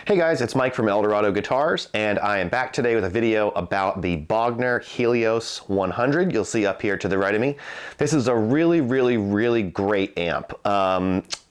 Hey guys, it's Mike from Eldorado Guitars, and I am back today with a video about the Bogner Helios 100. You'll see up here to the right of me. This is a really great amp.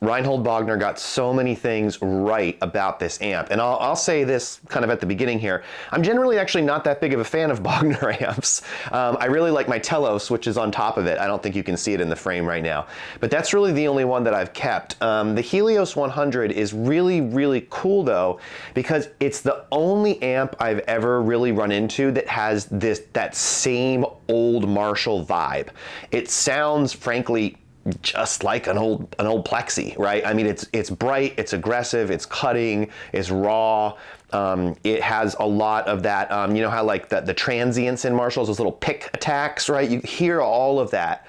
Reinhold Bogner got so many things right about this amp, and I'll say this kind of at the beginning here. I'm generally actually not that big of a fan of Bogner amps. I really like my Telos, which is on top of it. I don't think you can see it in the frame right now, but that's really the only one that I've kept. The Helios 100 is really cool though, because it's the only amp I've ever really run into that has that same old Marshall vibe. It sounds, frankly, just like an old Plexi, right? I mean, it's bright, it's aggressive, it's cutting, it's raw. It has a lot of that, you know how like the transients in Marshalls, those little pick attacks, right? You hear all of that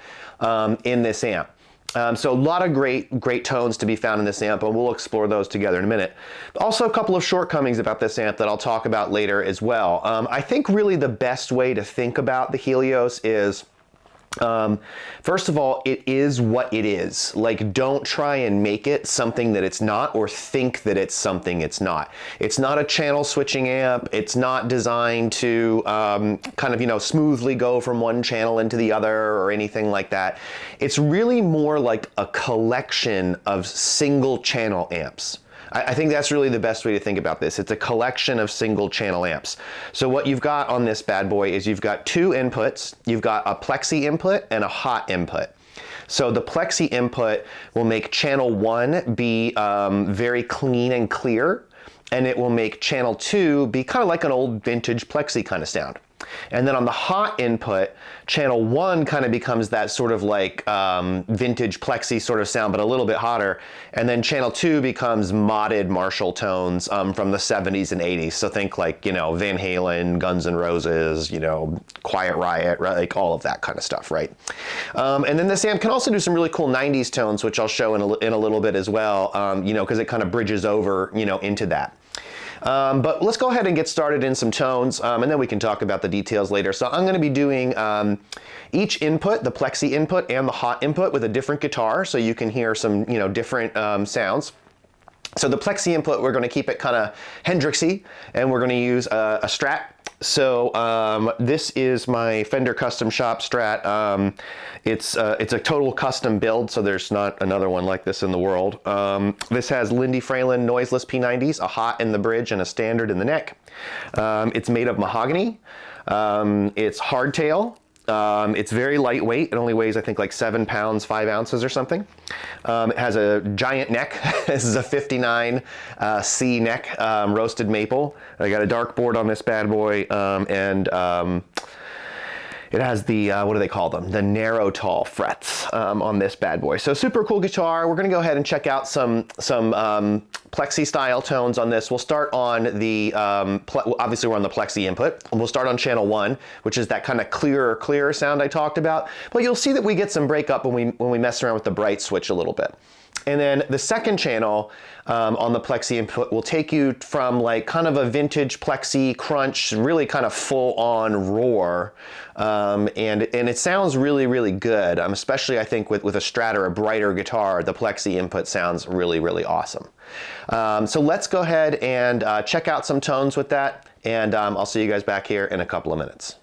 in this amp. So a lot of great tones to be found in this amp, and we'll explore those together in a minute. Also a couple of shortcomings about this amp that I'll talk about later as well. I think really the best way to think about the Helios is, first of all, it is what it is. Like, don't try and make it something that it's not, or think that it's something it's not. It's not a channel switching amp. It's not designed to kind of, you know, smoothly go from one channel into the other or anything like that. It's really more like a collection of single channel amps. I think that's really the best way to think about this. It's a collection of single channel amps. So what you've got on this bad boy is you've got two inputs. You've got a Plexi input and a hot input. So the Plexi input will make channel 1 be very clean and clear, and it will make channel 2 be kind of like an old vintage Plexi kind of sound. And then on the hot input, channel 1 kind of becomes that sort of like vintage Plexi sort of sound, but a little bit hotter. And then channel 2 becomes modded Marshall tones from the 70s and 80s. So think like, you know, Van Halen, Guns N' Roses, you know, Quiet Riot, right? Like all of that kind of stuff, right? And then this amp can also do some really cool 90s tones, which I'll show in a little bit as well, you know, because it kind of bridges over, you know, into that. But let's go ahead and get started in some tones, and then we can talk about the details later. So I'm going to be doing each input, the Plexi input and the hot input, with a different guitar, so you can hear some, you know, different sounds. So the Plexi input, we're going to keep it kind of Hendrixy, and we're going to use a Strat. So this is my Fender custom shop Strat. It's a total custom build, so there's not another one like this in the world. This has Lindy Fralin noiseless P90s, a hot in the bridge and a standard in the neck. It's made of mahogany. It's hardtail. It's very lightweight. It only weighs, I think, like 7 pounds, 5 ounces or something. It has a giant neck. This is a 59 C neck, roasted maple. I got a dark board on this bad boy, and it has the, what do they call them? The narrow tall frets on this bad boy. So super cool guitar. We're gonna go ahead and check out some Plexi style tones on this. We'll start on the, obviously we're on the Plexi input. We'll start on channel 1, which is that kind of clearer sound I talked about. But you'll see that we get some breakup when we mess around with the bright switch a little bit. And then the second channel on the Plexi input will take you from like kind of a vintage Plexi crunch, really kind of full on roar. And it sounds really good, especially I think with a Strat or a brighter guitar. The Plexi input sounds really awesome. So let's go ahead and check out some tones with that, and I'll see you guys back here in a couple of minutes.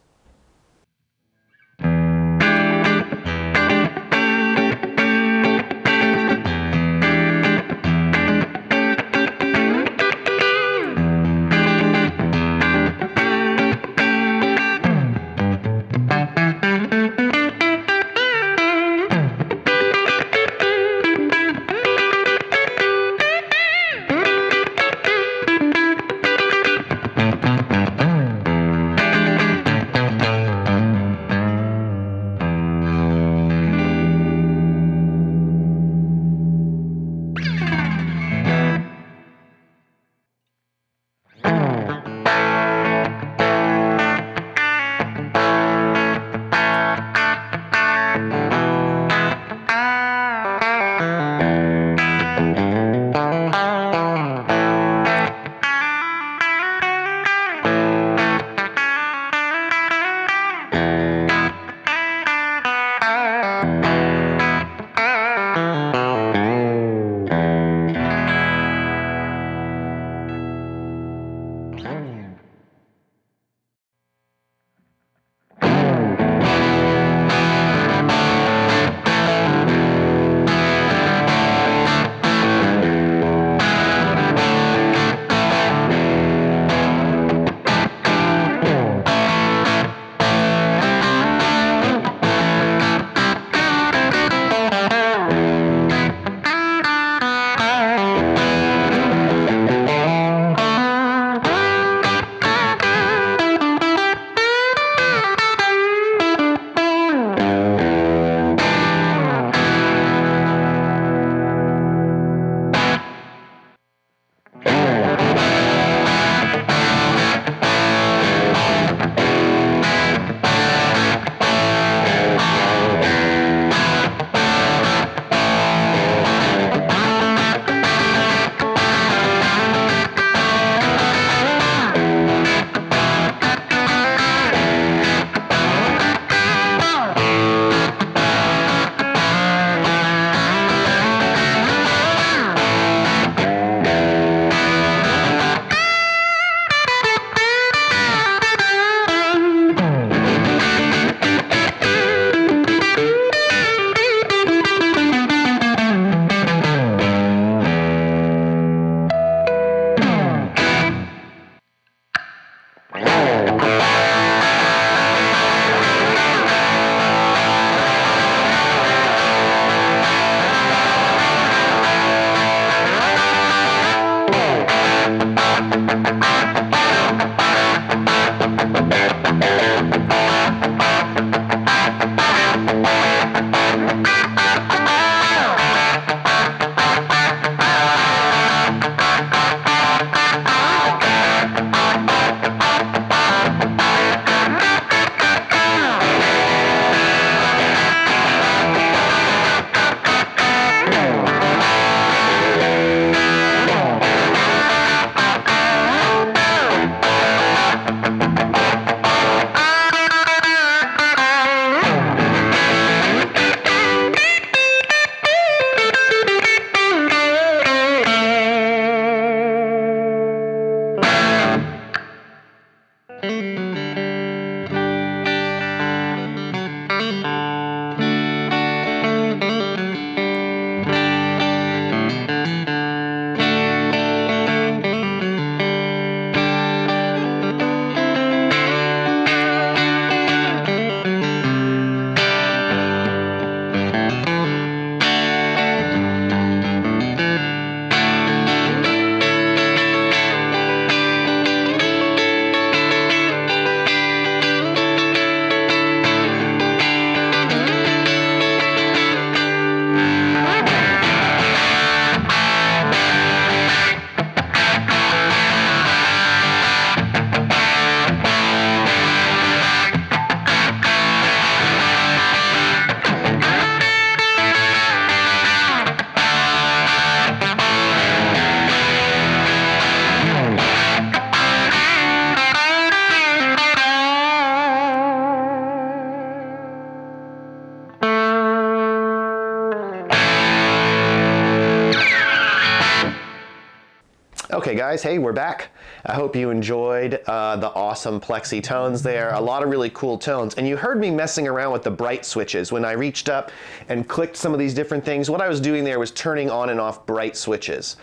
Okay guys, hey, we're back. I hope you enjoyed the awesome Plexi tones there. A lot of really cool tones. And you heard me messing around with the bright switches. When I reached up and clicked some of these different things, what I was doing there was turning on and off bright switches.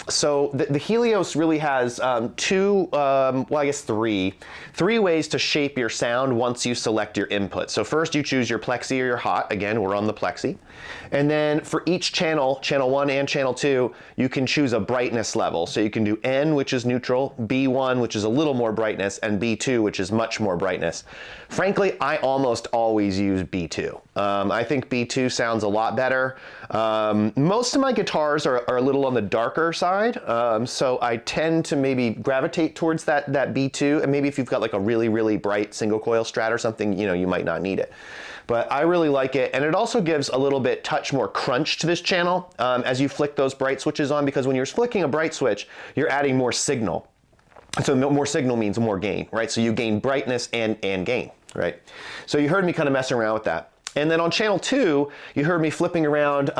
So the Helios really has three ways to shape your sound once you select your input. So first you choose your Plexi or your hot. Again, we're on the Plexi. And then for each channel, channel 1 and channel 2, you can choose a brightness level. So you can do N, which is neutral, B1, which is a little more brightness, and B2, which is much more brightness. Frankly, I almost always use B2. I think B2 sounds a lot better. Most of my guitars are a little on the darker side, so I tend to maybe gravitate towards that B2, and maybe if you've got like a really, really bright single coil Strat or something, you might not need it. But I really like it, and it also gives a little bit more crunch to this channel as you flick those bright switches on, because when you're flicking a bright switch, you're adding more signal. So more signal means more gain, right? So you gain brightness and gain, right? So you heard me kind of messing around with that. And then on channel 2, you heard me flipping around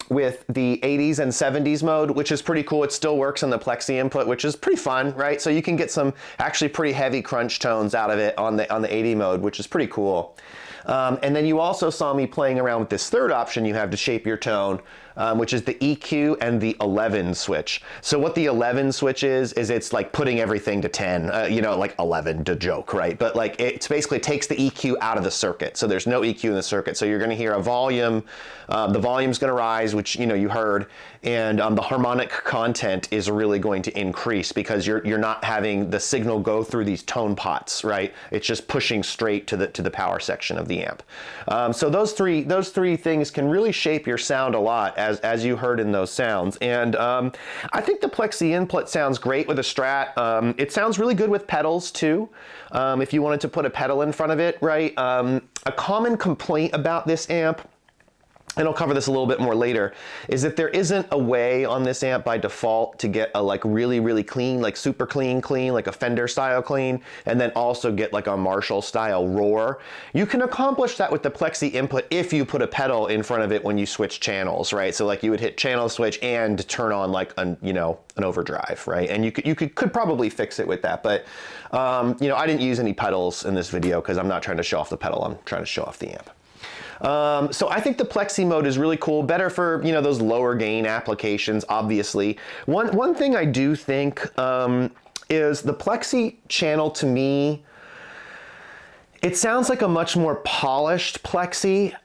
with the 80s and 70s mode, which is pretty cool. It still works on the Plexi Input, which is pretty fun, right? So you can get some actually pretty heavy crunch tones out of it on the 80 mode, which is pretty cool. And then you also saw me playing around with this third option you have to shape your tone, which is the EQ and the 11 switch. So what the 11 switch is it's like putting everything to 10, like 11 to joke, right? But like it basically takes the EQ out of the circuit. So there's no EQ in the circuit. So you're going to hear a volume, the volume's going to rise, which you heard, and the harmonic content is really going to increase because you're not having the signal go through these tone pots, right? It's just pushing straight to the power section of the amp. So those three things can really shape your sound a lot, as you heard in those sounds. And I think the Plexi Input sounds great with a Strat. It sounds really good with pedals too, if you wanted to put a pedal in front of it, right? A common complaint about this amp, and I'll cover this a little bit more later, is that there isn't a way on this amp by default to get a like really, really clean, like super clean, like a Fender style clean, and then also get like a Marshall style roar. You can accomplish that with the Plexi Input if you put a pedal in front of it when you switch channels, right? So like you would hit channel switch and turn on like an overdrive, right? And you could probably fix it with that, but I didn't use any pedals in this video because I'm not trying to show off the pedal, I'm trying to show off the amp. So I think the Plexi mode is really cool, better for those lower gain applications, obviously. One thing I do think is the Plexi channel to me It sounds like a much more polished Plexi.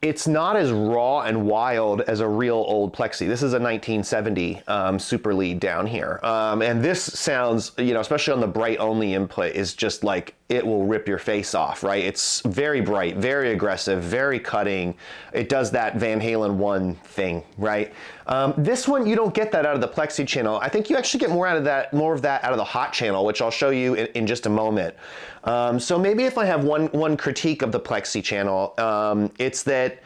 It's not as raw and wild as a real old Plexi. This is a 1970 super lead down here. And this sounds, you know, especially on the bright only input, is just like it will rip your face off, right? It's very bright, very aggressive, very cutting. It does that Van Halen 1 thing, right? This one, you don't get that out of the Plexi channel. I think you actually get more of that out of the hot channel, which I'll show you in just a moment. So maybe if I have one critique of the Plexi channel, it's that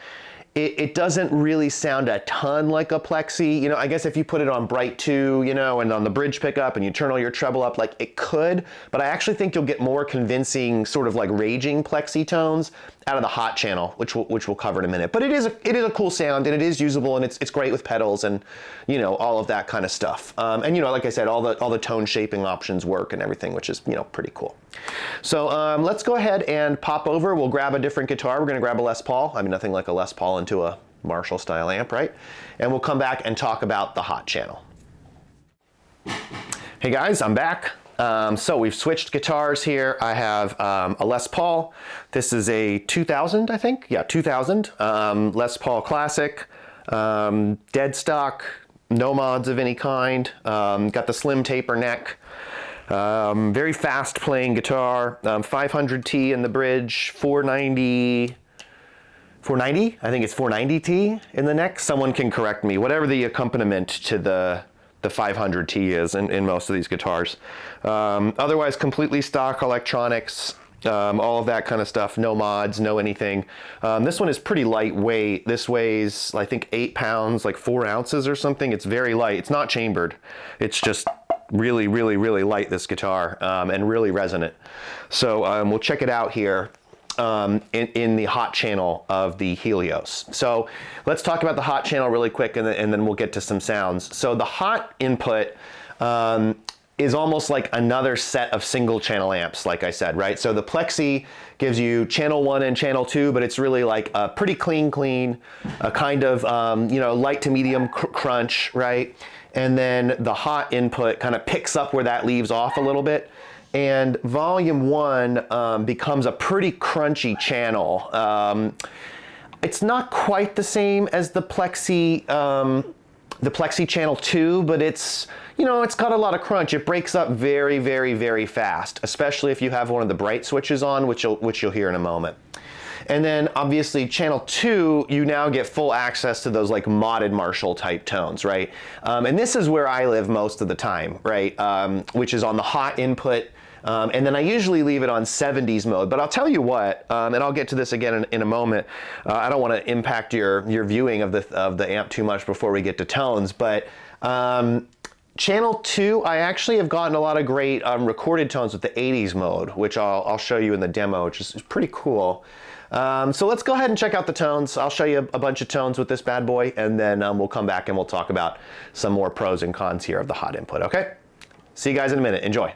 it doesn't really sound a ton like a Plexi. You know, I guess if you put it on Bright 2, you know, and on the bridge pickup and you turn all your treble up, like it could, but I actually think you'll get more convincing sort of like raging Plexi tones out of the hot channel, which we'll cover in a minute. But it is a cool sound, and it is usable, and it's great with pedals and, you know, all of that kind of stuff. And you know, like I said, all the tone shaping options work and everything, which is, you know, pretty cool. So let's go ahead and pop over. We'll grab a different guitar. We're gonna grab a Les Paul. I mean, nothing like a Les Paul into a Marshall style amp, right? And we'll come back and talk about the hot channel. Hey guys, I'm back. So we've switched guitars here. I have a Les Paul. This is a 2000, I think. Yeah, 2000. Les Paul Classic. Dead stock, no mods of any kind. Got the slim taper neck. Very fast playing guitar. 500T in the bridge, 490. 490? I think it's 490T in the neck. Someone can correct me. Whatever the accompaniment to the 500T is in most of these guitars. Otherwise, completely stock electronics, all of that kind of stuff. No mods, no anything. This one is pretty lightweight. This weighs, I think, 8 pounds, like 4 ounces or something. It's very light. It's not chambered. It's just really, really, really light, this guitar, and really resonant. So we'll check it out here. In the hot channel of the Helios. So let's talk about the hot channel really quick, and then we'll get to some sounds. So the hot input is almost like another set of single channel amps, like I said, right? So the Plexi gives you channel 1 and channel 2, but it's really like a pretty clean, a kind of, you know, light to medium crunch, right? And then the hot input kind of picks up where that leaves off a little bit. And volume 1 becomes a pretty crunchy channel. It's not quite the same as the Plexi channel 2, but it's, you know, it's got a lot of crunch. It breaks up very, very, very fast, especially if you have one of the bright switches on, which you'll hear in a moment. And then obviously channel 2, you now get full access to those like modded Marshall type tones, right? And this is where I live most of the time, right? Which is on the hot input. And then I usually leave it on 70s mode, but I'll tell you what, and I'll get to this again in a moment. I don't want to impact your viewing of the amp too much before we get to tones, but channel 2, I actually have gotten a lot of great recorded tones with the 80s mode, which I'll show you in the demo, which is pretty cool. So let's go ahead and check out the tones. I'll show you a bunch of tones with this bad boy, and then we'll come back and we'll talk about some more pros and cons here of the hot input, okay? See you guys in a minute. Enjoy.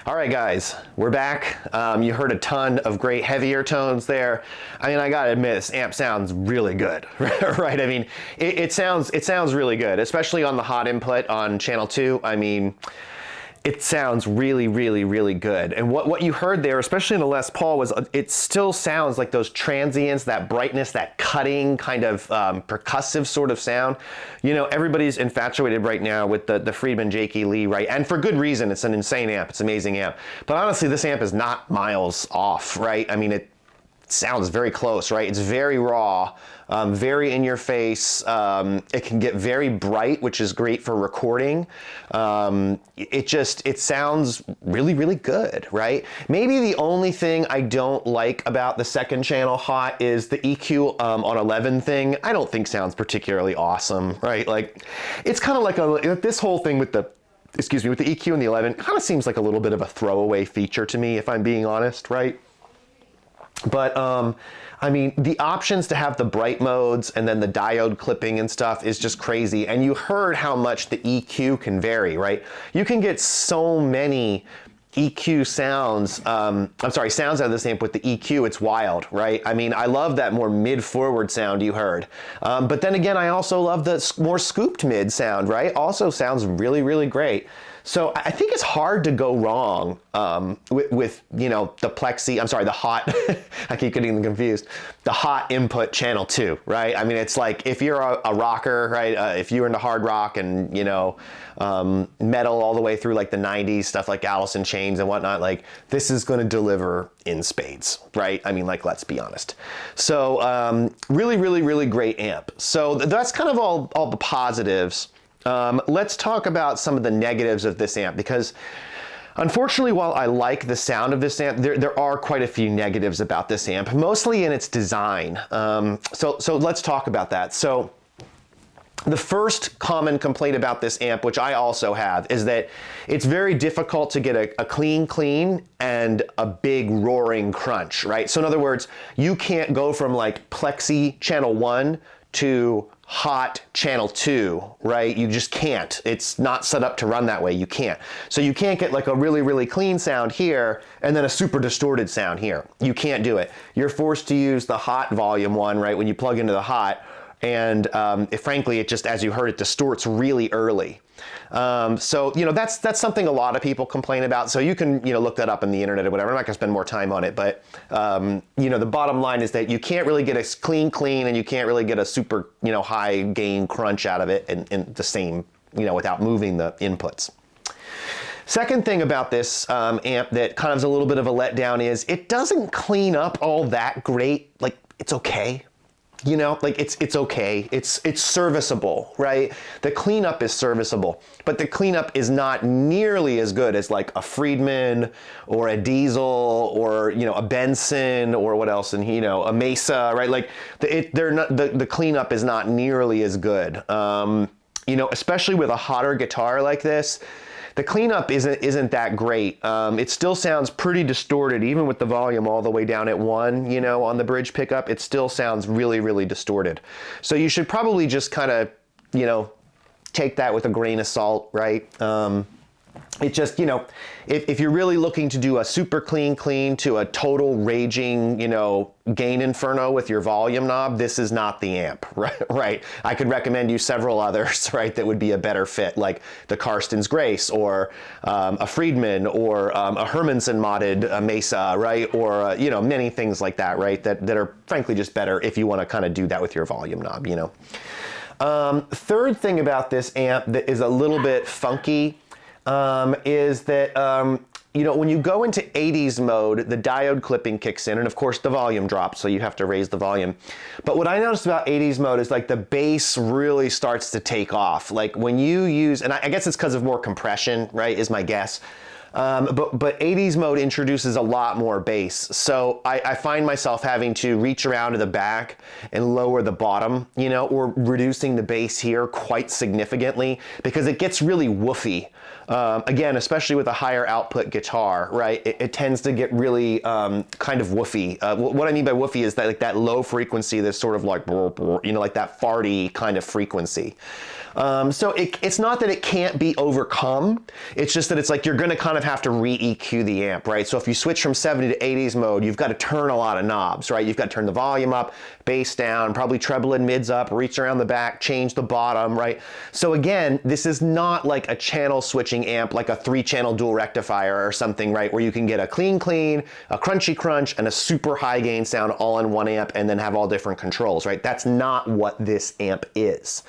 All right, guys, we're back. You heard a ton of great heavier tones there. I mean, I gotta admit, this amp sounds really good, right? I mean, it sounds really good, especially on the hot input on channel 2. I mean, it sounds really, really, really good. And what you heard there, especially in the Les Paul, was it still sounds like those transients, that brightness, that cutting kind of percussive sort of sound. You know, everybody's infatuated right now with the Friedman Jakey Lee, right? And for good reason. It's an insane amp. It's an amazing amp. But honestly, this amp is not miles off, right? I mean, it sounds very close, right? It's very raw, very in your face. It can get very bright, which is great for recording. It sounds really, really good, right? Maybe the only thing I don't like about the second channel hot is the EQ on 11 thing. I don't think sounds particularly awesome, right? Like, it's kind of like this whole thing with the EQ and the 11 kind of seems like a little bit of a throwaway feature to me, if I'm being honest, right? But I mean, the options to have the bright modes and then the diode clipping and stuff is just crazy. And you heard how much the EQ can vary, right? You can get so many EQ sounds, sounds out of this amp with the EQ. It's wild, right? I mean, I love that more mid-forward sound you heard. But then again, I also love the more scooped mid sound, right? Also sounds really, really great. So I think it's hard to go wrong with you know, the hot, I keep getting them confused, the hot input channel 2, right? I mean, it's like if you're a rocker, right? If you're into hard rock and, you know, metal all the way through like the 90s, stuff like Alice in Chains and whatnot, like this is going to deliver in spades, right? I mean, like, let's be honest. So really, really, really great amp. So that's kind of all the positives. Let's talk about some of the negatives of this amp, because unfortunately, while I like the sound of this amp, there are quite a few negatives about this amp, mostly in its design. So let's talk about that. So The first common complaint about this amp, which I also have, is that it's very difficult to get a clean and a big roaring crunch, right? So in other words, you can't go from like Plexi channel 1 to hot channel 2, right? You just can't. It's not set up to run that way. You can't. So you can't get like a really clean sound here and then a super distorted sound here. You can't do it. You're forced to use the hot volume one, right? When you plug into the hot, and frankly, it just, as you heard, it distorts really early. So, you know, that's something a lot of people complain about. So you can, you know, look that up on the internet or whatever. I'm not gonna spend more time on it, but, you know, the bottom line is that you can't really get a clean, and you can't really get a super, you know, high gain crunch out of it in the same, you know, without moving the inputs. Second thing about this amp that kind of is a little bit of a letdown is it doesn't clean up all that great. Like, it's okay. You know, like it's okay. It's serviceable, right? The cleanup is serviceable, but the cleanup is not nearly as good as like a Friedman or a Diesel or, you know, a Benson or what else, and, you know, a Mesa, right? Like the cleanup is not nearly as good. You know, especially with a hotter guitar like this, the cleanup isn't that great. It still sounds pretty distorted, even with the volume all the way down at 1, you know, on the bridge pickup. It still sounds really distorted. So you should probably just kind of, you know, take that with a grain of salt, right? It just, you know, if you're really looking to do a super clean to a total raging, you know, gain inferno with your volume knob, this is not the amp, right? I could recommend you several others, right, that would be a better fit, like the Karsten's Grace, or a Friedman, or a Hermanson modded Mesa, right? Or, you know, many things like that, right? That are frankly just better if you want to kind of do that with your volume knob, you know. Third thing about this amp that is a little bit funky is that, you know, when you go into 80s mode, the diode clipping kicks in, and of course the volume drops, so you have to raise the volume. But what I noticed about 80s mode is like the bass really starts to take off. Like when you use, and I guess it's because of more compression, right, is my guess. But 80s mode introduces a lot more bass. So I find myself having to reach around to the back and lower the bottom, you know, or reducing the bass here quite significantly because it gets really woofy. Again, especially with a higher output guitar, right? It tends to get really kind of woofy. What I mean by woofy is that like that low frequency that's sort of like, you know, like that farty kind of frequency. So it's not that it can't be overcome. It's just that it's like you're going to kind of have to re-EQ the amp, right? So if you switch from 70 to 80s mode, you've got to turn a lot of knobs, right? You've got to turn the volume up, bass down, probably treble and mids up, reach around the back, change the bottom, right? So again, this is not like a channel switching amp, like a 3-channel dual rectifier or something, right? Where you can get a clean, a crunchy crunch, and a super high gain sound all in one amp and then have all different controls, right? That's not what this amp is.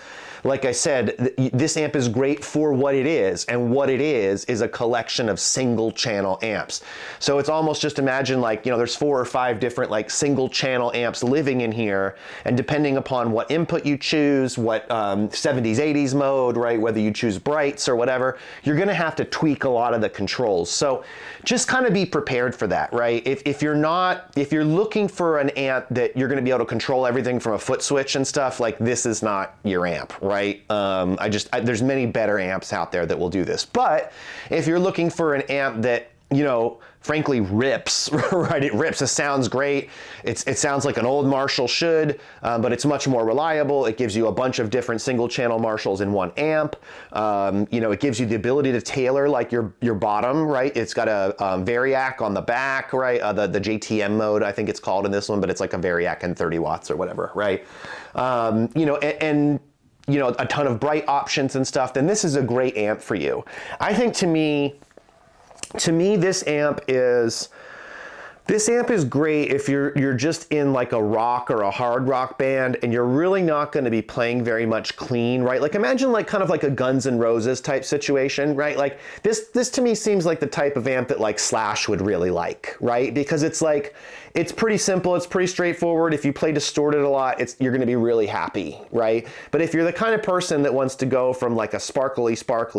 Like I said, this amp is great for what it is, and what it is a collection of single channel amps. So it's almost just imagine like, you know, there's 4 or 5 different like single channel amps living in here, and depending upon what input you choose, what 70s, 80s mode, right, whether you choose brights or whatever, you're gonna have to tweak a lot of the controls. So just kind of be prepared for that, right? If you're looking for an amp that you're gonna be able to control everything from a foot switch and stuff, like this is not your amp, right? There's many better amps out there that will do this. But if you're looking for an amp that, you know, frankly rips, right? It rips. It sounds great. It sounds like an old Marshall should, but it's much more reliable. It gives you a bunch of different single channel Marshalls in one amp. You know, it gives you the ability to tailor like your bottom, right? It's got a Variac on the back, right? The JTM mode, I think it's called in this one, but it's like a Variac and 30 watts or whatever, right? You know, and you know, a ton of bright options and stuff, then this is a great amp for you. I think to me, this amp is great if you're just in like a rock or a hard rock band and you're really not going to be playing very much clean, right? Like imagine like kind of like a Guns N' Roses type situation, right? Like this to me seems like the type of amp that like Slash would really like, right? Because it's like, it's pretty simple, it's pretty straightforward. If you play distorted a lot, you're gonna be really happy, right? But if you're the kind of person that wants to go from like a sparkly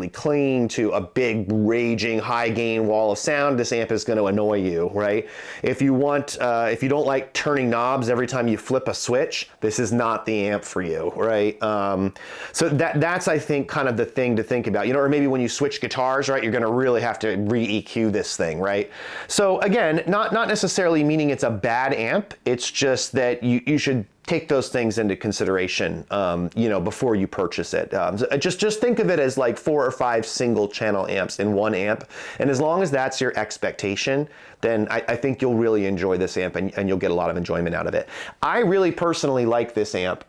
clean to a big raging high gain wall of sound, this amp is gonna annoy you, right? if you want, if you don't like turning knobs every time you flip a switch, this is not the amp for you, right? So that's, I think, kind of the thing to think about, you know, or maybe when you switch guitars, right, you're gonna really have to re-EQ this thing, right? So again, not necessarily meaning it's a bad amp, it's just that you should take those things into consideration, you know, before you purchase it. So just think of it as like 4 or 5 single channel amps in one amp. And as long as that's your expectation, then I think you'll really enjoy this amp and you'll get a lot of enjoyment out of it. I really personally like this amp.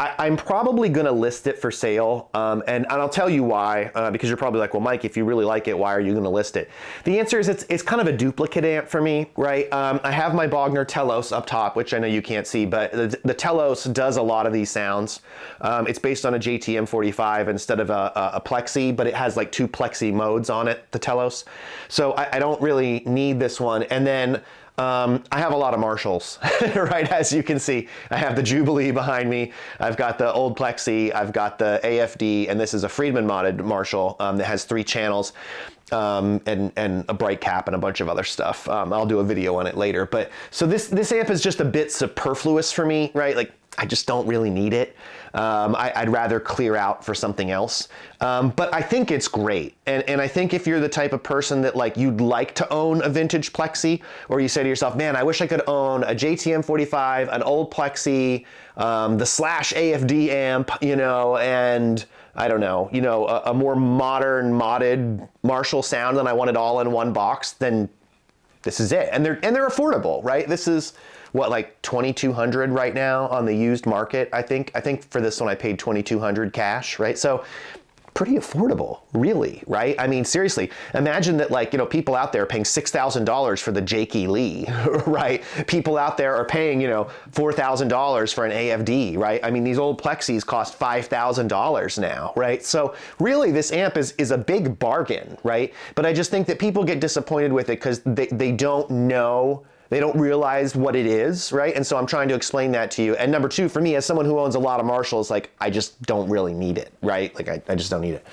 I'm probably gonna list it for sale, and I'll tell you why, because you're probably like, well, Mike, if you really like it, why are you gonna list it? The answer is it's kind of a duplicate amp for me, right? I have my Bogner Telos up top, which I know you can't see, but the Telos does a lot of these sounds. It's based on a JTM45 instead of a Plexi, but it has like 2 Plexi modes on it, the Telos. So I don't really need this one. And then I have a lot of Marshalls, right? As you can see, I have the Jubilee behind me. I've got the old Plexi, I've got the AFD, and this is a Friedman modded Marshall that has 3 channels and a bright cap and a bunch of other stuff. I'll do a video on it later. But so this amp is just a bit superfluous for me, right? Like, I just don't really need it. I'd rather clear out for something else. But I think it's great. And I think if you're the type of person that like you'd like to own a vintage Plexi, or you say to yourself, man, I wish I could own a JTM45, an old Plexi, the Slash AFD amp, you know, and I don't know, you know, a more modern modded Marshall sound, and I want it all in one box, then this is it. And they're affordable, right? This is what, like $2,200 right now on the used market. I think for this one I paid $2,200 cash, right? So pretty affordable, really, right? I mean, seriously, imagine that, like, you know, people out there are paying $6,000 for the Jakey Lee, right? People out there are paying, you know, $4,000 for an AFD, right? I mean, these old Plexis cost $5,000 now, right? So really, this amp is a big bargain, right? But I just think that people get disappointed with it because they don't know. They don't realize what it is, right? And so I'm trying to explain that to you. And number 2, for me, as someone who owns a lot of Marshalls, like, I just don't really need it, right? Like, I just don't need it.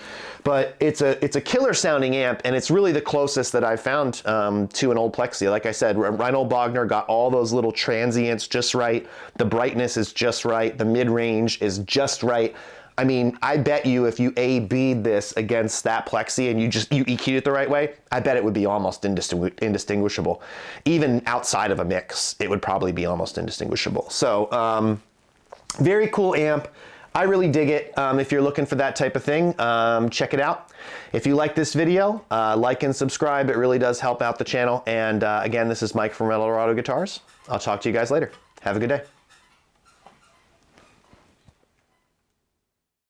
But it's a killer sounding amp, and it's really the closest that I've found to an old Plexi. Like I said, Reinhold Bogner got all those little transients just right. The brightness is just right. The mid-range is just right. I mean, I bet you if you A/B'd this against that Plexi and you EQ'd it the right way, I bet it would be almost indistinguishable. Even outside of a mix, it would probably be almost indistinguishable. So, very cool amp. I really dig it. If you're looking for that type of thing, check it out. If you like this video, like and subscribe. It really does help out the channel. And again, this is Mike from Metal Auto Guitars. I'll talk to you guys later. Have a good day.